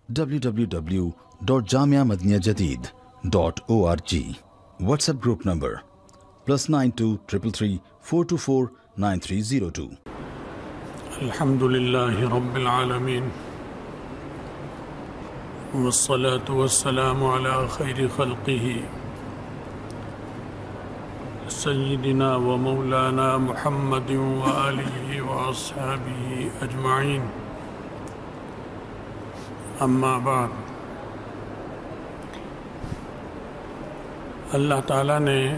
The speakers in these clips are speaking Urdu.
www.jamiamadiniyajadid.org. WhatsApp group number +92 333 424 9302. الحمدللہ رب العالمین والصلاة والسلام على خیر خلقہ سیدنا و مولانا محمد وآلہ واصحابہ اجمعین، اما بعد۔ اللہ تعالیٰ نے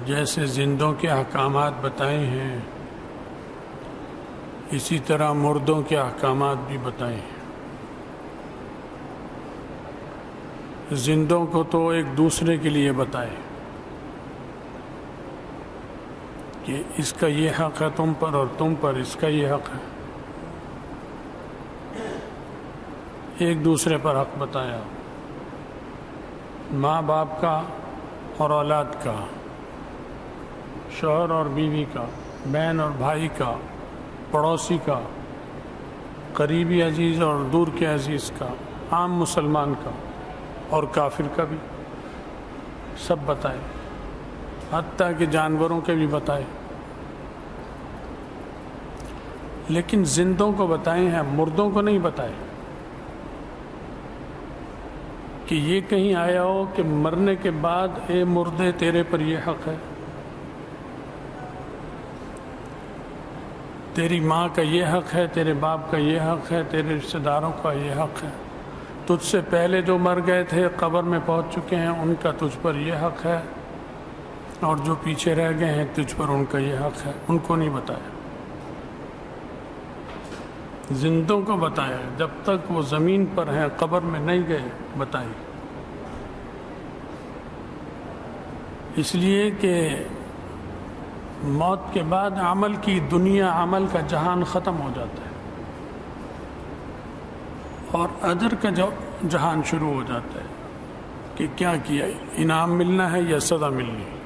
جیسے زندوں کے احکامات بتائے ہیں، اسی طرح مردوں کے احکامات بھی بتائے ہیں۔ زندوں کو تو ایک دوسرے کے لیے بتائے کہ اس کا یہ حق ہے تم پر اور تم پر اس کا یہ حق ہے، ایک دوسرے پر حق بتایا، ماں باپ کا اور اولاد کا، شوہر اور بیوی کا، بہن اور بھائی کا، پڑوسی کا، قریبی عزیز اور دور کے عزیز کا، عام مسلمان کا اور کافر کا بھی، سب بتائے، حتیٰ کہ جانوروں کے بھی بتائے، لیکن زندوں کو بتائے ہیں، مردوں کو نہیں بتائے کہ یہ کہیں آیا ہو کہ مرنے کے بعد اے مردے تیرے پر یہ حق ہے، تیری ماں کا یہ حق ہے، تیرے باپ کا یہ حق ہے، تیرے رشتہ داروں کا یہ حق ہے، تجھ سے پہلے جو مر گئے تھے قبر میں پہنچ چکے ہیں ان کا تجھ پر یہ حق ہے، اور جو پیچھے رہ گئے ہیں تجھ پر ان کا یہ حق ہے، ان کو نہیں بتایا۔ زندوں کو بتایا، جب تک وہ زمین پر ہیں قبر میں نہیں گئے بتائی، اس لیے کہ موت کے بعد عمل کی دنیا، عمل کا جہان ختم ہو جاتا ہے اور اجر کا جہان شروع ہو جاتا ہے کہ کیا کیا، انعام ملنا ہے یا سزا ملنی ہے۔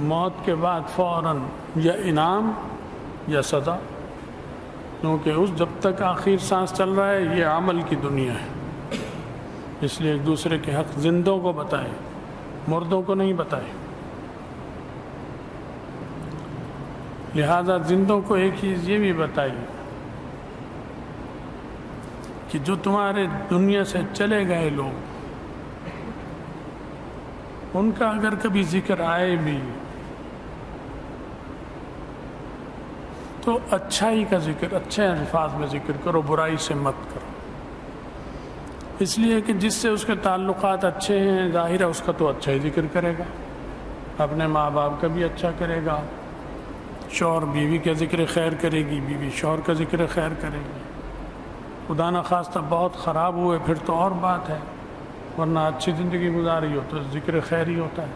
موت کے بعد فوراً یا انعام یا سزا، کیونکہ اس جب تک آخر سانس چل رہا ہے یہ عمل کی دنیا ہے، اس لیے ایک دوسرے کے حق زندوں کو بتائے، مردوں کو نہیں بتائے۔ لہذا زندوں کو ایک چیز یہ بھی بتائی کہ جو تمہارے دنیا سے چلے گئے لوگ، ان کا اگر کبھی ذکر آئے بھی تو اچھائی کا ذکر، اچھے الفاظ میں ذکر کرو، برائی سے مت کرو، اس لیے کہ جس سے اس کے تعلقات اچھے ہیں ظاہر ہے اس کا تو اچھا ہی ذکر کرے گا، اپنے ماں باپ کا بھی اچھا کرے گا، شوہر بیوی کا ذکر خیر کرے گی، بیوی شوہر کا ذکر خیر کرے گی، خدا نخواستہ بہت خراب ہوئے پھر تو اور بات ہے، ورنہ اچھی زندگی گزاری ہو تو ذکر خیر ہی ہوتا ہے۔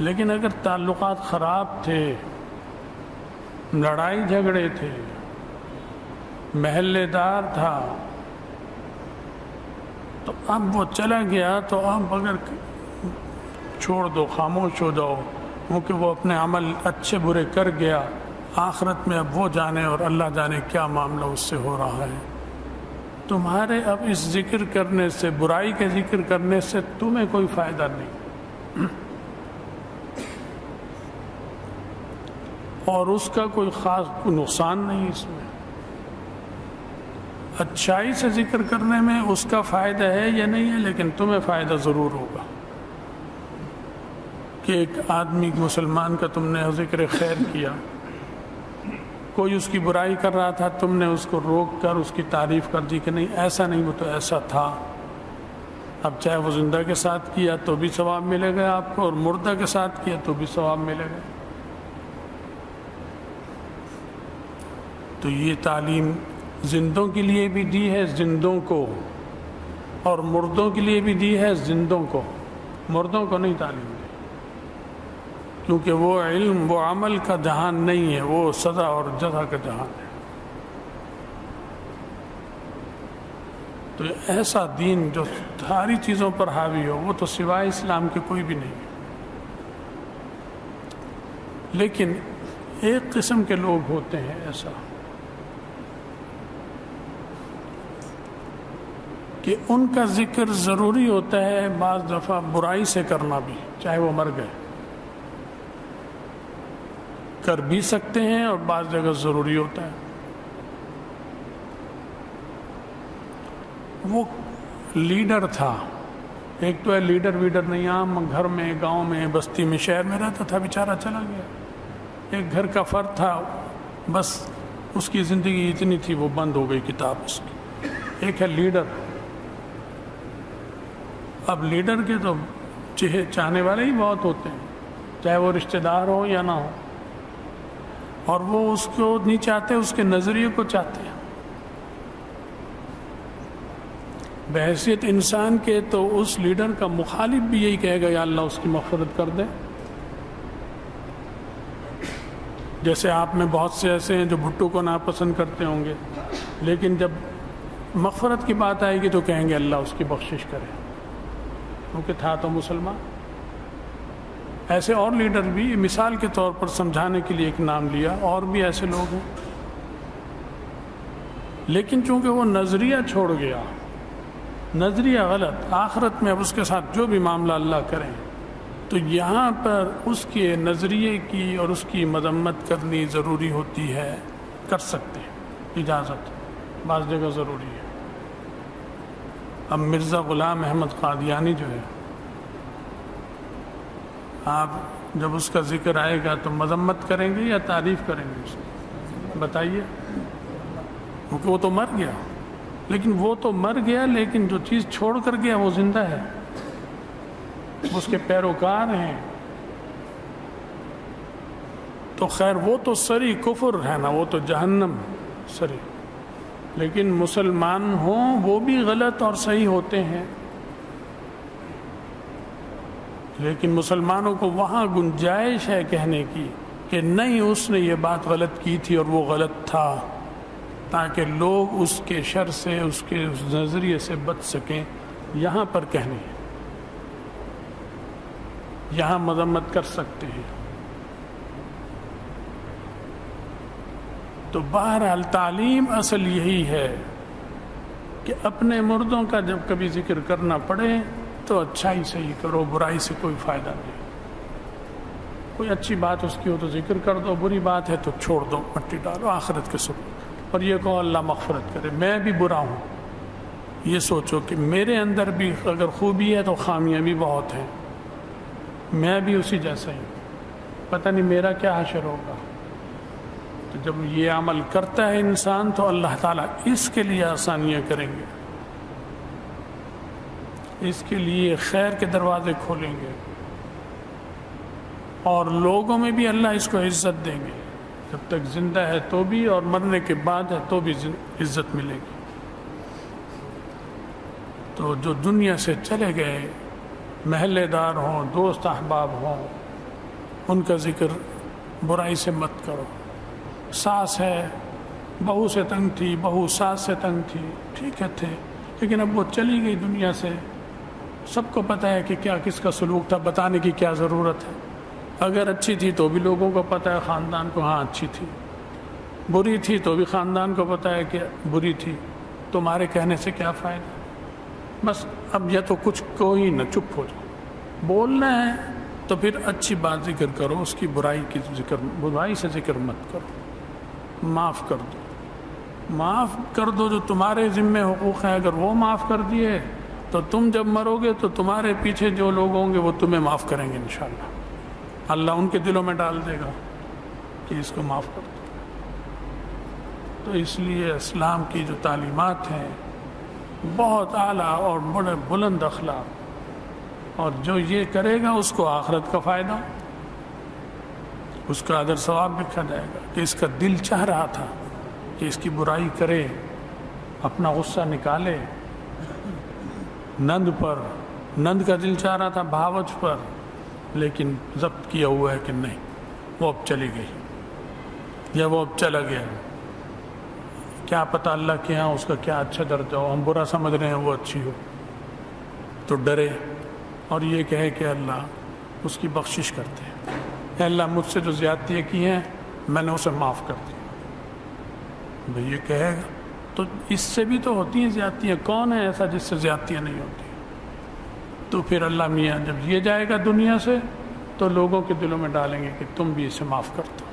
لیکن اگر تعلقات خراب تھے، لڑائی جھگڑے تھے، محلے دار تھا، تو اب وہ چلا گیا تو اب اگر چھوڑ دو، خاموش ہو جاؤ، کیونکہ وہ اپنے عمل اچھے برے کر گیا، آخرت میں اب وہ جانے اور اللہ جانے کیا معاملہ اس سے ہو رہا ہے۔ تمہارے اب اس ذکر کرنے سے، برائی کے ذکر کرنے سے تمہیں کوئی فائدہ نہیں، اور اس کا کوئی خاص نقصان نہیں اس میں۔ اچھائی سے ذکر کرنے میں اس کا فائدہ ہے یا نہیں ہے، لیکن تمہیں فائدہ ضرور ہوگا کہ ایک آدمی مسلمان کا تم نے ذکر خیر کیا، کوئی اس کی برائی کر رہا تھا، تم نے اس کو روک کر اس کی تعریف کر دی کہ نہیں ایسا نہیں، وہ تو ایسا تھا۔ اب چاہے وہ زندہ کے ساتھ کیا تو بھی ثواب ملے گا آپ کو، اور مردہ کے ساتھ کیا تو بھی ثواب ملے گا۔ تو یہ تعلیم زندوں کے لیے بھی دی ہے زندوں کو، اور مردوں کے لیے بھی دی ہے زندوں کو، مردوں کو نہیں تعلیم دی، کیونکہ وہ علم، وہ عمل کا جہان نہیں ہے، وہ سزا اور جزا کا جہان ہے۔ تو ایسا دین جو ساری چیزوں پر حاوی ہو، وہ تو سوائے اسلام کے کوئی بھی نہیں ہے۔ لیکن ایک قسم کے لوگ ہوتے ہیں ایسا کہ ان کا ذکر ضروری ہوتا ہے بعض دفعہ برائی سے کرنا بھی، چاہے وہ مر گئے، کر بھی سکتے ہیں اور بعض جگہ ضروری ہوتا ہے۔ وہ لیڈر تھا، ایک تو ہے لیڈر ویڈر نہیں، عام گھر میں، گاؤں میں، بستی میں، شہر میں رہتا تھا، بیچارہ چلا گیا۔ ایک گھر کا فرد تھا، بس اس کی زندگی اتنی تھی، وہ بند ہو گئی کتاب اس کی۔ ایک ہے لیڈر۔ اب لیڈر کے تو چاہنے والے ہی بہت ہوتے ہیں، چاہے وہ رشتہ دار ہو یا نہ ہو، اور وہ اس کو نہیں چاہتے، اس کے نظریے کو چاہتے ہیں۔ بحیثیت انسان کے تو اس لیڈر کا مخالف بھی یہی کہے گا یا اللہ اس کی مغفرت کر دے۔ جیسے آپ میں بہت سے ایسے ہیں جو بھٹو کو ناپسند کرتے ہوں گے، لیکن جب مغفرت کی بات آئے گی تو کہیں گے اللہ اس کی بخشش کرے، کیونکہ تھا تو مسلمان۔ ایسے اور لیڈر بھی، مثال کے طور پر سمجھانے کے لیے ایک نام لیا، اور بھی ایسے لوگ ہیں، لیکن چونکہ وہ نظریہ چھوڑ گیا، نظریہ غلط، آخرت میں اب اس کے ساتھ جو بھی معاملہ اللہ کریں تو یہاں پر اس کے نظریے کی اور اس کی مذمت کرنی ضروری ہوتی ہے، کر سکتے ہیں، اجازت بعض جگہ ضروری ہے۔ اب مرزا غلام احمد قادیانی جو ہے، آپ جب اس کا ذکر آئے گا تو مذمت کریں گے یا تعریف کریں گے اس کی؟ بتائیے، کیونکہ وہ تو مر گیا، لیکن وہ تو مر گیا، لیکن جو چیز چھوڑ کر گیا وہ زندہ ہے، اس کے پیروکار ہیں۔ تو خیر وہ تو سری کفر ہے نا، وہ تو جہنم سری، لیکن مسلمان ہوں وہ بھی غلط اور صحیح ہوتے ہیں، لیکن مسلمانوں کو وہاں گنجائش ہے کہنے کی کہ نہیں اس نے یہ بات غلط کی تھی اور وہ غلط تھا، تاکہ لوگ اس کے شر سے، اس کے نظریے سے بچ سکیں۔ یہاں پر کہنے ہیں، یہاں مذمت کر سکتے ہیں۔ تو بہرحال تعلیم اصل یہی ہے کہ اپنے مردوں کا جب کبھی ذکر کرنا پڑے تو اچھائی سے ہی کرو، برائی سے کوئی فائدہ نہیں۔ کوئی اچھی بات اس کی ہو تو ذکر کر دو، بری بات ہے تو چھوڑ دو، مٹی ڈالو آخرت کے سبب، اور یہ کہو اللہ مغفرت کرے۔ میں بھی برا ہوں، یہ سوچو کہ میرے اندر بھی اگر خوبی ہے تو خامیاں بھی بہت ہیں، میں بھی اسی جیسا ہی، پتہ نہیں میرا کیا حشر ہوگا۔ تو جب یہ عمل کرتا ہے انسان تو اللہ تعالیٰ اس کے لیے آسانیاں کریں گے، اس کے لیے خیر کے دروازے کھولیں گے، اور لوگوں میں بھی اللہ اس کو عزت دیں گے، جب تک زندہ ہے تو بھی، اور مرنے کے بعد ہے تو بھی عزت ملے گی۔ تو جو دنیا سے چلے گئے محلے دار ہوں، دوست احباب ہوں، ان کا ذکر برائی سے مت کرو۔ ساس ہے، بہو سے تنگ تھی، بہو ساس سے تنگ تھی، ٹھیک ہے تھے، لیکن اب وہ چلی گئی دنیا سے، سب کو پتہ ہے کہ کیا کس کا سلوک تھا، بتانے کی کیا ضرورت ہے۔ اگر اچھی تھی تو بھی لوگوں کو پتہ ہے، خاندان کو، ہاں اچھی تھی، بری تھی تو بھی خاندان کو پتہ ہے کہ بری تھی، تمہارے کہنے سے کیا فائدہ۔ بس اب یا تو کچھ کوئی نہ، چپ ہو جاؤ، بولنا ہے تو پھر اچھی بات ذکر کرو، اس کی برائی سے ذکر مت کرو، معاف کر دو، معاف کر دو جو تمہارے ذمے حقوق ہیں، اگر وہ معاف کر دیے تو تم جب مرو گے تو تمہارے پیچھے جو لوگ ہوں گے وہ تمہیں معاف کریں گے انشاءاللہ، اللہ ان کے دلوں میں ڈال دے گا کہ اس کو معاف کر دو۔ تو اس لیے اسلام کی جو تعلیمات ہیں بہت اعلیٰ اور بڑے بلند اخلاق، اور جو یہ کرے گا اس کو آخرت کا فائدہ، اس کا اجر ثواب لکھا جائے گا کہ اس کا دل چاہ رہا تھا کہ اس کی برائی کرے، اپنا غصہ نکالے نند پر، نند کا دل چاہ رہا تھا بھاوج پر، لیکن ضبط کیا ہوا ہے کہ نہیں، وہ اب چلی گئی یا وہ اب چلا گیا، کیا پتہ اللہ کے ہاں اس کا کیا اچھا درجہ ہو، ہم برا سمجھ رہے ہیں وہ اچھی ہو، تو ڈرے اور یہ کہے کہ اللہ اس کی بخشش کرتے ہیں، اے اللہ مجھ سے جو زیادتیاں کی ہیں میں نے اسے معاف کر دیا. بھئی یہ کہے گا تو اس سے بھی تو ہوتی ہیں زیادتیاں. کون ہے ایسا جس سے زیادتیاں نہیں ہوتی؟ تو پھر اللہ میاں جب یہ جائے گا دنیا سے تو لوگوں کے دلوں میں ڈالیں گے کہ تم بھی اسے معاف کرتے ہو،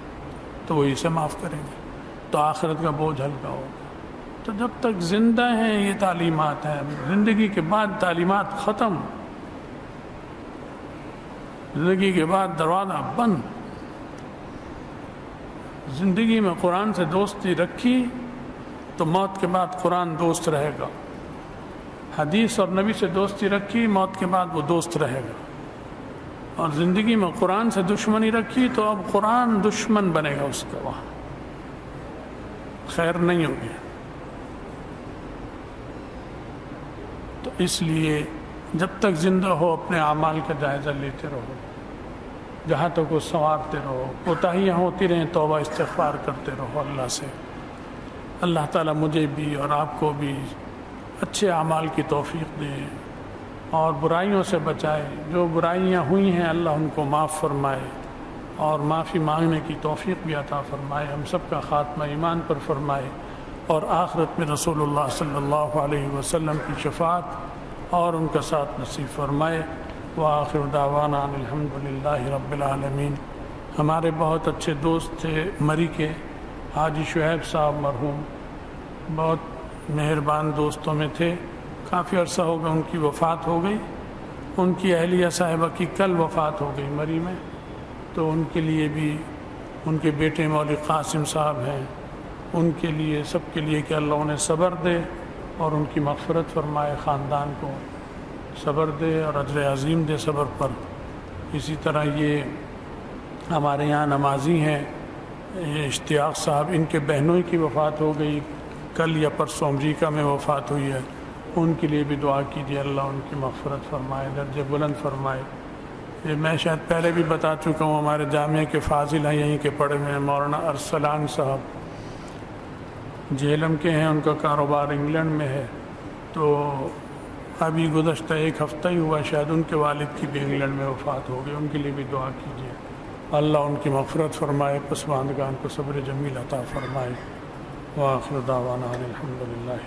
تو وہ اسے معاف کریں گے، تو آخرت کا بوجھ ہلکا ہوگا. تو جب تک زندہ ہیں یہ تعلیمات ہیں. زندگی کے بعد تعلیمات ختم، زندگی کے بعد دروازہ بند. زندگی میں قرآن سے دوستی رکھی تو موت کے بعد قرآن دوست رہے گا. حدیث اور نبی سے دوستی رکھی، موت کے بعد وہ دوست رہے گا. اور زندگی میں قرآن سے دشمنی رکھی تو اب قرآن دشمن بنے گا اس کا، وہاں خیر نہیں ہوگی. تو اس لیے جب تک زندہ ہو اپنے اعمال کا جائزہ لیتے رہو، جہاں تک وہ سنوارتے رہو. کوتاہیاں ہوتی رہیں توبہ استغفار کرتے رہو اللہ سے. اللہ تعالیٰ مجھے بھی اور آپ کو بھی اچھے اعمال کی توفیق دے اور برائیوں سے بچائے. جو برائیاں ہوئی ہیں اللہ ان کو معاف فرمائے اور معافی مانگنے کی توفیق بھی عطا فرمائے. ہم سب کا خاتمہ ایمان پر فرمائے اور آخرت میں رسول اللہ صلی اللہ علیہ وسلم کی شفاعت اور ان کا ساتھ نصیب فرمائے. وآخر دعوانا ان الحمدللہ رب العالمین. ہمارے بہت اچھے دوست تھے مری کے، حاجی شعیب صاحب مرحوم، بہت مہربان دوستوں میں تھے. کافی عرصہ ہو گیا ان کی وفات ہو گئی. ان کی اہلیہ صاحبہ کی کل وفات ہو گئی مری میں. تو ان کے لیے بھی ان کے بیٹے مولوی قاسم صاحب ہیں، ان کے لیے سب کے لیے کہ اللہ انہیں صبر دے اور ان کی مغفرت فرمائے، خاندان کو صبر دے اور اجر عظیم دے صبر پر. اسی طرح یہ ہمارے یہاں نمازی ہیں یہ اشتیاق صاحب، ان کے بہنوں کی وفات ہو گئی، کل یا پرسوں امریکہ میں وفات ہوئی ہے. ان کے لیے بھی دعا کیجیے اللہ ان کی مغفرت فرمائے، درجہ بلند فرمائے. یہ میں شاید پہلے بھی بتا چکا ہوں، ہمارے جامعہ کے فاضل ہیں یہیں کے پڑھے ہوئے ہیں، مولانا ارسلان صاحب جہلم کے ہیں، ان کا کاروبار انگلینڈ میں ہے. تو ابھی گزشتہ ایک ہفتہ ہی ہوا شاید ان کے والد کی بھی انگلینڈ میں وفات ہو گئی. ان کے لیے بھی دعا کیجیے اللہ ان کی مغفرت فرمائے، پسماندگان کو صبر جمیل عطا فرمائے. وآخر دعوانا الحمدللہ.